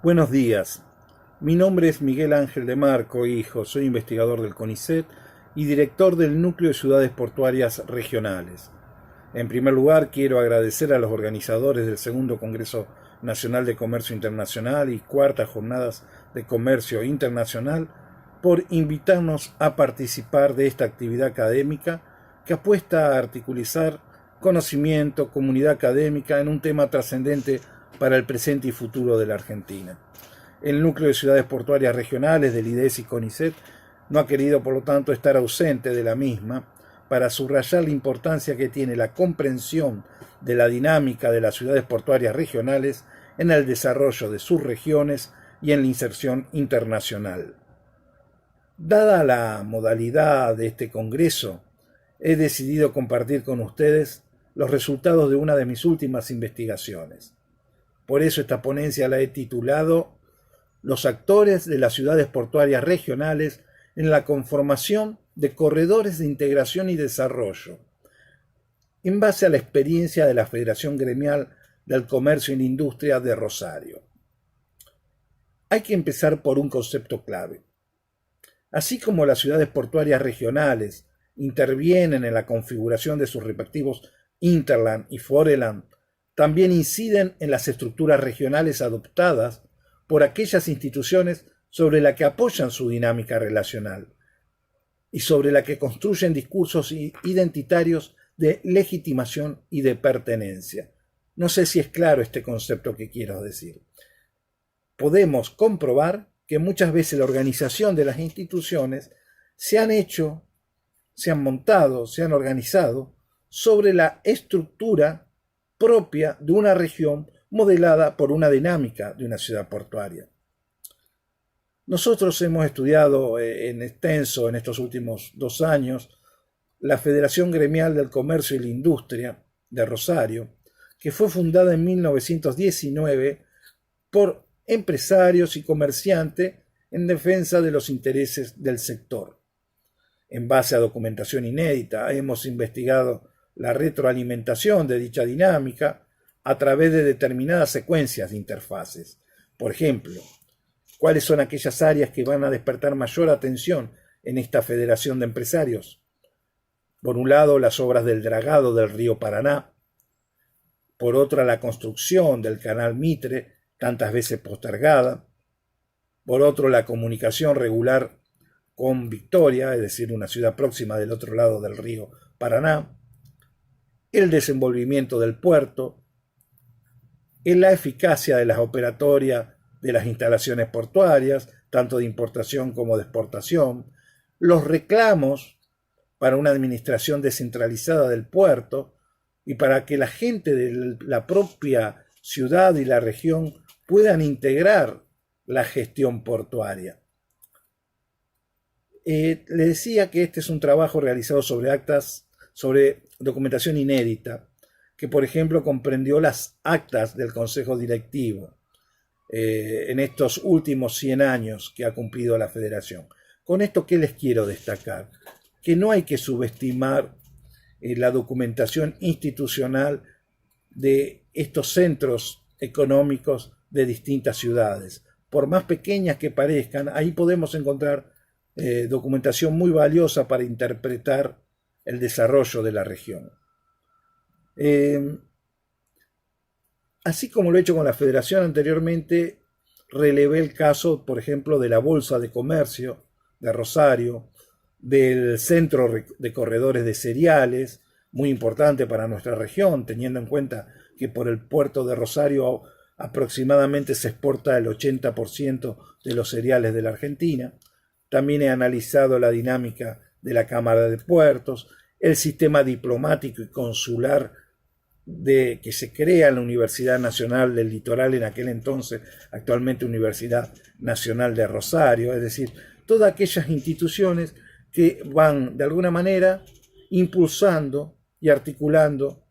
Buenos días, mi nombre es Miguel Ángel de Marco, hijo, soy investigador del CONICET y director del Núcleo de Ciudades Portuarias Regionales. En primer lugar, quiero agradecer a los organizadores del Segundo Congreso Nacional de Comercio Internacional y Cuartas Jornadas de Comercio Internacional por invitarnos a participar de esta actividad académica que apuesta a articulizar conocimiento, comunidad académica en un tema trascendente para el presente y futuro de la Argentina. El Núcleo de Ciudades Portuarias Regionales del IDES y CONICET no ha querido, por lo tanto, estar ausente de la misma para subrayar la importancia que tiene la comprensión de la dinámica de las ciudades portuarias regionales en el desarrollo de sus regiones y en la inserción internacional. Dada la modalidad de este congreso, he decidido compartir con ustedes los resultados de una de mis últimas investigaciones. Por eso esta ponencia la he titulado Los actores de las ciudades portuarias regionales en la conformación de corredores de integración y desarrollo, en base a la experiencia de la Federación Gremial del Comercio y la Industria de Rosario. Hay que empezar por un concepto clave. Así como las ciudades portuarias regionales intervienen en la configuración de sus respectivos Interland y Foreland, también inciden en las estructuras regionales adoptadas por aquellas instituciones sobre las que apoyan su dinámica relacional y sobre la que construyen discursos identitarios de legitimación y de pertenencia. No sé si es claro este concepto que quiero decir. Podemos comprobar que muchas veces la organización de las instituciones se han montado, se han organizado sobre la estructura propia de una región modelada por una dinámica de una ciudad portuaria. Nosotros hemos estudiado en extenso en estos últimos 2 años la Federación Gremial del Comercio y la Industria de Rosario, que fue fundada en 1919 por empresarios y comerciantes en defensa de los intereses del sector. En base a documentación inédita, hemos investigado la retroalimentación de dicha dinámica a través de determinadas secuencias de interfaces. Por ejemplo, ¿cuáles son aquellas áreas que van a despertar mayor atención en esta federación de empresarios? Por un lado, las obras del dragado del río Paraná. Por otra, la construcción del canal Mitre, tantas veces postergada. Por otro, la comunicación regular con Victoria, es decir, una ciudad próxima del otro lado del río Paraná. El desenvolvimiento del puerto, en la eficacia de las operatorias de las instalaciones portuarias, tanto de importación como de exportación, los reclamos para una administración descentralizada del puerto y para que la gente de la propia ciudad y la región puedan integrar la gestión portuaria. Le decía que este es un trabajo realizado sobre documentación inédita, que por ejemplo comprendió las actas del Consejo Directivo en estos últimos 100 años que ha cumplido la Federación. Con esto, ¿qué les quiero destacar? Que no hay que subestimar la documentación institucional de estos centros económicos de distintas ciudades. Por más pequeñas que parezcan, ahí podemos encontrar documentación muy valiosa para interpretar el desarrollo de la región. Así como lo he hecho con la Federación anteriormente, relevé el caso, por ejemplo, de la Bolsa de Comercio de Rosario, del Centro de Corredores de Cereales, muy importante para nuestra región, teniendo en cuenta que por el puerto de Rosario aproximadamente se exporta el 80% de los cereales de la Argentina. También he analizado la dinámica de la Cámara de Puertos, el sistema diplomático y consular que se crea en la Universidad Nacional del Litoral en aquel entonces, actualmente Universidad Nacional de Rosario, es decir, todas aquellas instituciones que van de alguna manera impulsando y articulando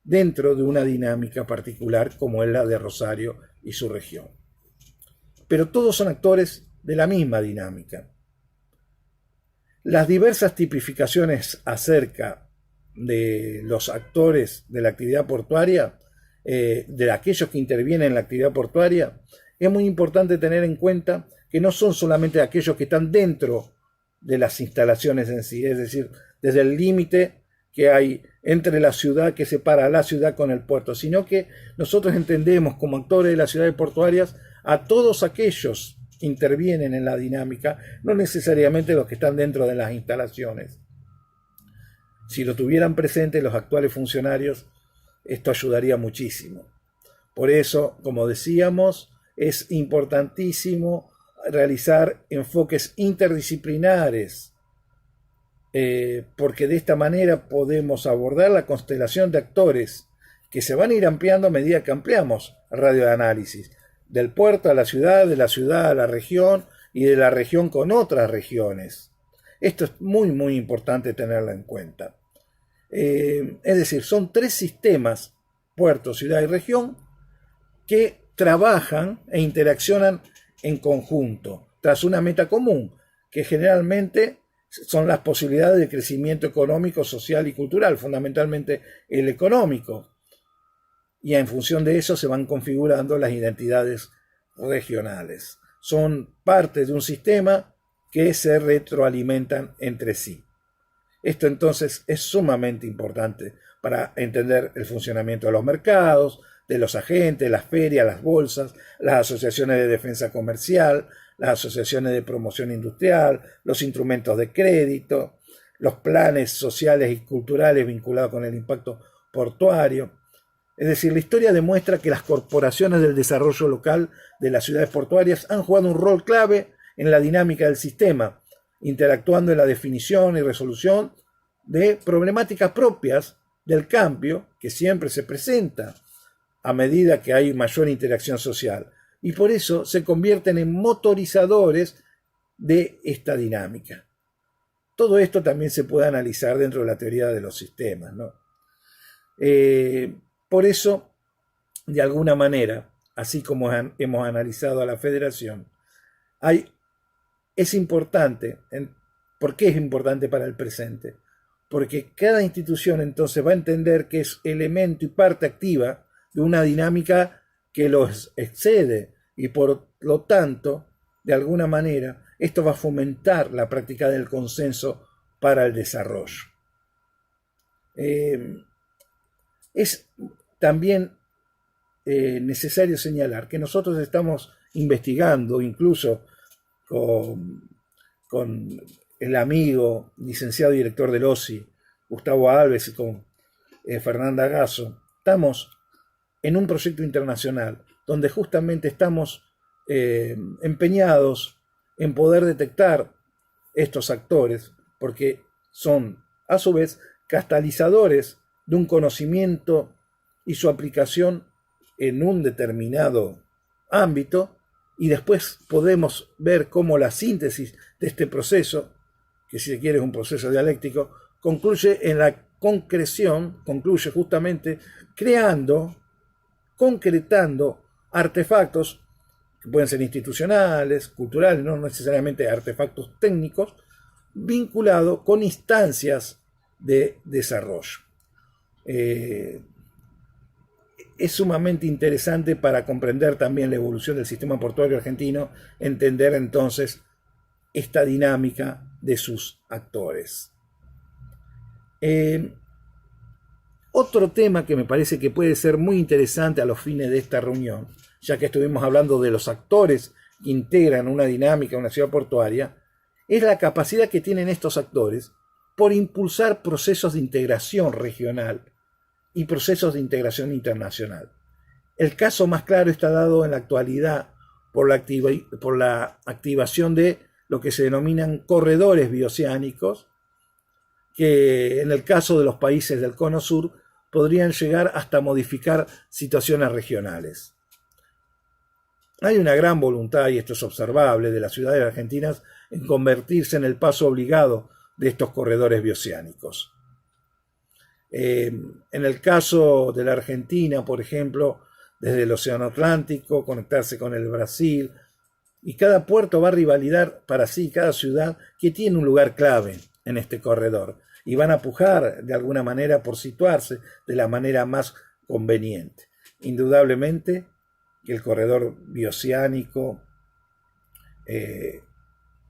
dentro de una dinámica particular como es la de Rosario y su región. Pero todos son actores de la misma dinámica. Las diversas tipificaciones acerca de los actores de la actividad portuaria, de aquellos que intervienen en la actividad portuaria, es muy importante tener en cuenta que no son solamente aquellos que están dentro de las instalaciones en sí, es decir, desde el límite que hay entre la ciudad que separa la ciudad con el puerto, sino que nosotros entendemos como actores de las ciudades portuarias a todos aquellos que intervienen en la dinámica, no necesariamente los que están dentro de las instalaciones. Si lo tuvieran presente los actuales funcionarios, esto ayudaría muchísimo. Por eso, como decíamos, es importantísimo realizar enfoques interdisciplinares, porque de esta manera podemos abordar la constelación de actores que se van a ir ampliando a medida que ampliamos el radio de análisis, del puerto a la ciudad, de la ciudad a la región y de la región con otras regiones. Esto es muy, muy importante tenerlo en cuenta. Es decir, son 3 sistemas, puerto, ciudad y región, que trabajan e interaccionan en conjunto, tras una meta común, que generalmente son las posibilidades de crecimiento económico, social y cultural, fundamentalmente el económico. Y en función de eso se van configurando las identidades regionales. Son parte de un sistema que se retroalimentan entre sí. Esto entonces es sumamente importante para entender el funcionamiento de los mercados, de los agentes, las ferias, las bolsas, las asociaciones de defensa comercial, las asociaciones de promoción industrial, los instrumentos de crédito, los planes sociales y culturales vinculados con el impacto portuario. Es decir, la historia demuestra que las corporaciones del desarrollo local de las ciudades portuarias han jugado un rol clave en la dinámica del sistema, interactuando en la definición y resolución de problemáticas propias del cambio que siempre se presenta a medida que hay mayor interacción social, y por eso se convierten en motorizadores de esta dinámica. Todo esto también se puede analizar dentro de la teoría de los sistemas, ¿no? Por eso, de alguna manera, así como hemos analizado a la federación, es importante. ¿Por qué es importante para el presente? Porque cada institución entonces va a entender que es elemento y parte activa de una dinámica que los excede, y por lo tanto, de alguna manera, esto va a fomentar la práctica del consenso para el desarrollo. Es también necesario señalar que nosotros estamos investigando, incluso con el amigo, licenciado y director del OSI, Gustavo Alves, y con Fernanda Gasso, estamos en un proyecto internacional donde justamente estamos empeñados en poder detectar estos actores, porque son a su vez catalizadores de un conocimiento y su aplicación en un determinado ámbito, y después podemos ver cómo la síntesis de este proceso, que si se quiere es un proceso dialéctico, concluye en la concreción, concluye justamente concretando artefactos que pueden ser institucionales, culturales, no necesariamente artefactos técnicos, vinculados con instancias de desarrollo. Es sumamente interesante para comprender también la evolución del sistema portuario argentino, entender entonces esta dinámica de sus actores. Otro tema que me parece que puede ser muy interesante a los fines de esta reunión, ya que estuvimos hablando de los actores que integran una dinámica, una ciudad portuaria, es la capacidad que tienen estos actores por impulsar procesos de integración regional y procesos de integración internacional. El caso más claro está dado en la actualidad por la activación de lo que se denominan corredores bioceánicos, que en el caso de los países del Cono Sur podrían llegar hasta modificar situaciones regionales. Hay una gran voluntad, y esto es observable, de las ciudades argentinas en convertirse en el paso obligado de estos corredores bioceánicos. En el caso de la Argentina, por ejemplo, desde el Océano Atlántico, conectarse con el Brasil, y cada puerto va a rivalidar para sí, cada ciudad que tiene un lugar clave en este corredor, y van a pujar de alguna manera por situarse de la manera más conveniente. Indudablemente que el corredor bioceánico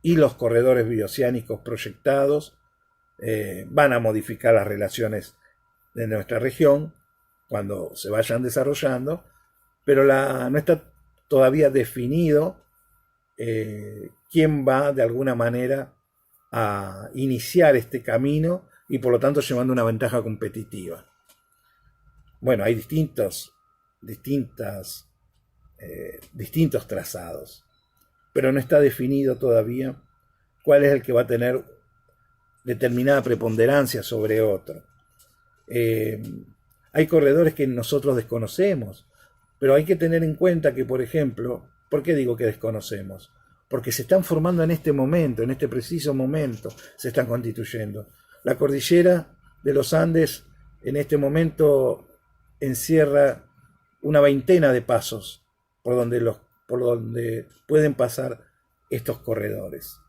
y los corredores bioceánicos proyectados van a modificar las relaciones de nuestra región cuando se vayan desarrollando, pero no está todavía definido quién va de alguna manera a iniciar este camino y por lo tanto llevando una ventaja competitiva. Bueno, hay distintos trazados, pero no está definido todavía cuál es el que va a tener determinada preponderancia sobre otro. Hay corredores que nosotros desconocemos, pero hay que tener en cuenta que, por ejemplo, ¿por qué digo que desconocemos? Porque se están formando en este momento, en este preciso momento, se están constituyendo. La cordillera de los Andes en este momento encierra una veintena de pasos por donde pueden pasar estos corredores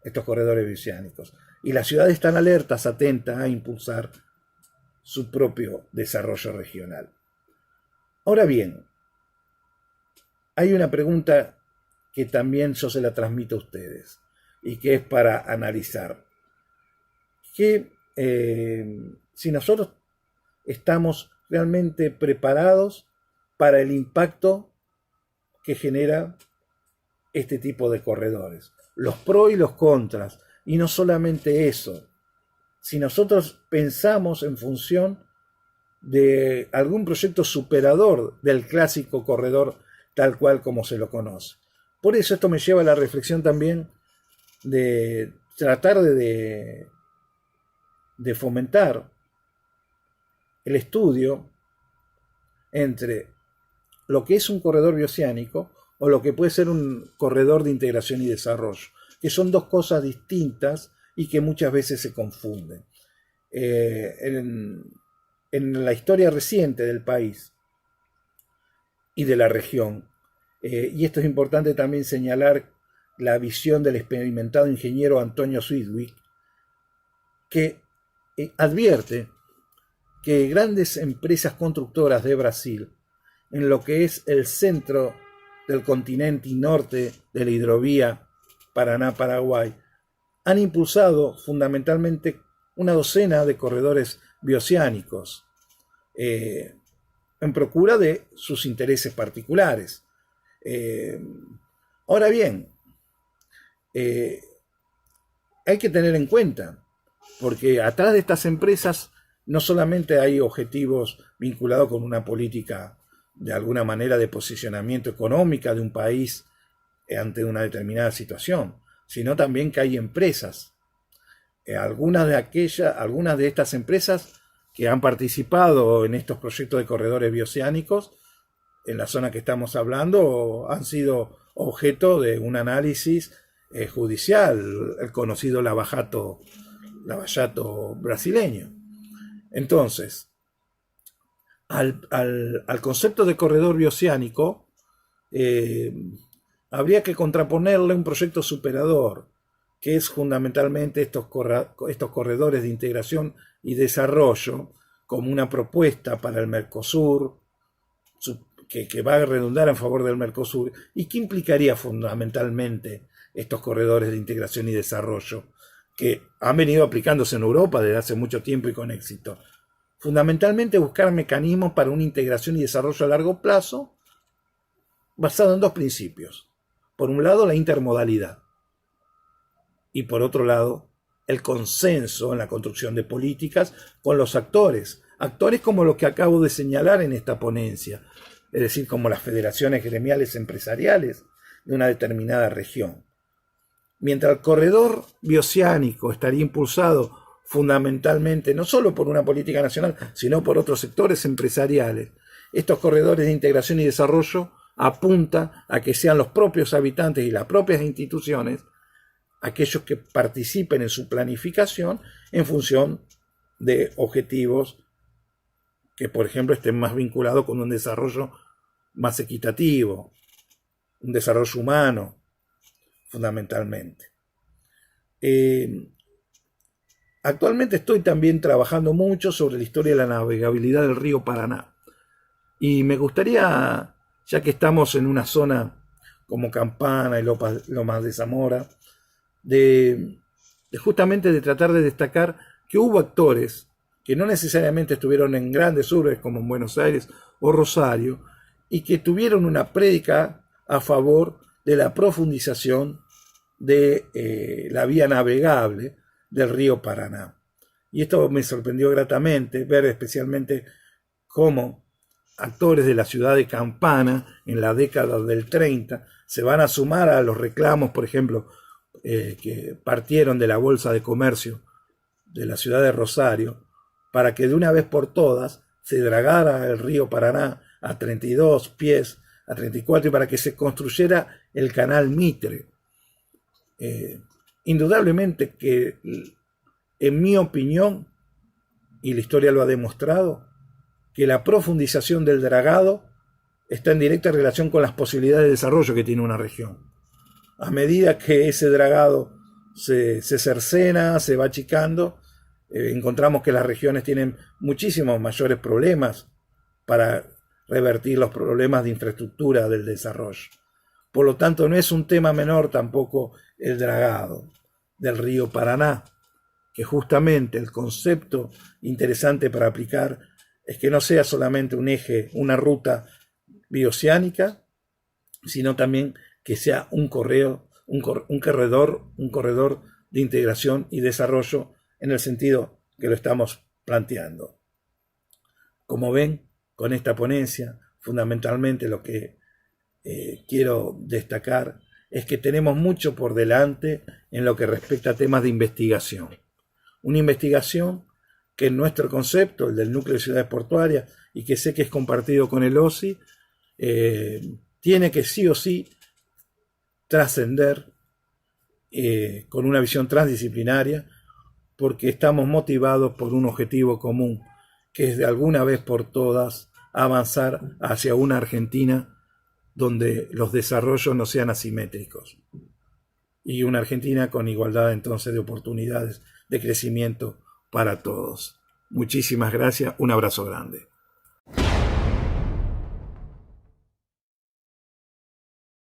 bioceánicos. Y las ciudades están alertas, atentas a impulsar su propio desarrollo regional. Ahora bien, hay una pregunta que también yo se la transmito a ustedes y que es para analizar. Que si nosotros estamos realmente preparados para el impacto que genera este tipo de corredores, los pros y los contras, y no solamente eso. Si nosotros pensamos en función de algún proyecto superador del clásico corredor tal cual como se lo conoce. Por eso esto me lleva a la reflexión también de tratar de fomentar el estudio entre lo que es un corredor bioceánico o lo que puede ser un corredor de integración y desarrollo, que son dos cosas distintas y que muchas veces se confunden. En la historia reciente del país y de la región, y esto es importante también señalar la visión del experimentado ingeniero Antonio Sidgwick, que advierte que grandes empresas constructoras de Brasil, en lo que es el centro del continente y norte de la hidrovía Paraná-Paraguay, han impulsado fundamentalmente una docena de corredores bioceánicos en procura de sus intereses particulares. Ahora bien, hay que tener en cuenta, porque atrás de estas empresas no solamente hay objetivos vinculados con una política de alguna manera de posicionamiento económica de un país ante una determinada situación, sino también que hay empresas. Algunas de estas empresas que han participado en estos proyectos de corredores bioceánicos en la zona que estamos hablando han sido objeto de un análisis judicial, el conocido lavallato brasileño. Entonces, al concepto de corredor bioceánico habría que contraponerle un proyecto superador, que es fundamentalmente estos corredores de integración y desarrollo, como una propuesta para el Mercosur, que va a redundar en favor del Mercosur, y que implicaría fundamentalmente estos corredores de integración y desarrollo, que han venido aplicándose en Europa desde hace mucho tiempo y con éxito. Fundamentalmente buscar mecanismos para una integración y desarrollo a largo plazo, basado en dos principios. Por un lado, la intermodalidad, y por otro lado, el consenso en la construcción de políticas con los actores como los que acabo de señalar en esta ponencia, es decir, como las federaciones gremiales empresariales de una determinada región. Mientras el corredor bioceánico estaría impulsado fundamentalmente no solo por una política nacional, sino por otros sectores empresariales, estos corredores de integración y desarrollo apuntan a que sean los propios habitantes y las propias instituciones aquellos que participen en su planificación en función de objetivos que, por ejemplo, estén más vinculados con un desarrollo más equitativo, un desarrollo humano, fundamentalmente. Actualmente estoy también trabajando mucho sobre la historia de la navegabilidad del río Paraná. Y me gustaría ya que estamos en una zona como Campana y Lomas de Zamora, justamente de tratar de destacar que hubo actores que no necesariamente estuvieron en grandes urbes como en Buenos Aires o Rosario, y que tuvieron una prédica a favor de la profundización de la vía navegable del río Paraná. Y esto me sorprendió gratamente, ver especialmente cómo actores de la ciudad de Campana en la década del 30 se van a sumar a los reclamos, por ejemplo, que partieron de la Bolsa de Comercio de la ciudad de Rosario, para que de una vez por todas se dragara el río Paraná a 32 pies, a 34, y para que se construyera el canal Mitre. Indudablemente que, en mi opinión, y la historia lo ha demostrado, que la profundización del dragado está en directa relación con las posibilidades de desarrollo que tiene una región. A medida que ese dragado se cercena, se va achicando, encontramos que las regiones tienen muchísimos mayores problemas para revertir los problemas de infraestructura del desarrollo. Por lo tanto, no es un tema menor tampoco el dragado del río Paraná, que justamente el concepto interesante para aplicar es que no sea solamente un eje, una ruta bioceánica, sino también que sea un corredor de integración y desarrollo en el sentido que lo estamos planteando. Como ven, con esta ponencia, fundamentalmente lo que quiero destacar es que tenemos mucho por delante en lo que respecta a temas de investigación. Una investigación que en nuestro concepto, el del núcleo de ciudades portuarias, y que sé que es compartido con el OSI, tiene que sí o sí trascender con una visión transdisciplinaria, porque estamos motivados por un objetivo común, que es de alguna vez por todas avanzar hacia una Argentina donde los desarrollos no sean asimétricos, y una Argentina con igualdad entonces de oportunidades de crecimiento para todos. Muchísimas gracias, un abrazo grande.